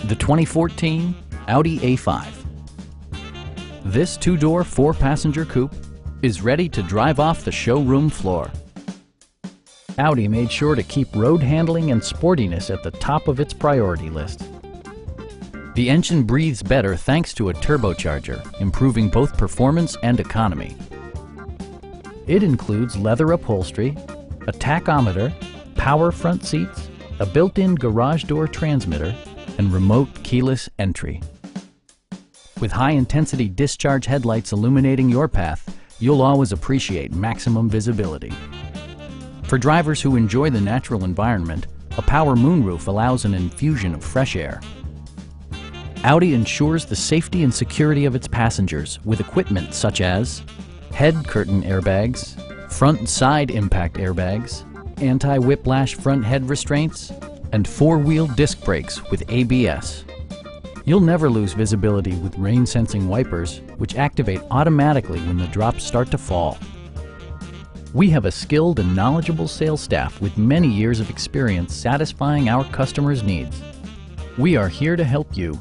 The 2014 Audi A5. This two-door, four-passenger coupe is ready to drive off the showroom floor. Audi made sure to keep road handling and sportiness at the top of its priority list. The engine breathes better thanks to a turbocharger, improving both performance and economy. It includes leather upholstery, a tachometer, power front seats, a built-in garage door transmitter, and remote keyless entry. With high-intensity discharge headlights illuminating your path, you'll always appreciate maximum visibility. For drivers who enjoy the natural environment, a power moonroof allows an infusion of fresh air. Audi ensures the safety and security of its passengers with equipment such as head curtain airbags, front and side impact airbags, anti-whiplash front head restraints, and four-wheel disc brakes with ABS. You'll never lose visibility with rain-sensing wipers, which activate automatically when the drops start to fall. We have a skilled and knowledgeable sales staff with many years of experience satisfying our customers' needs. We are here to help you.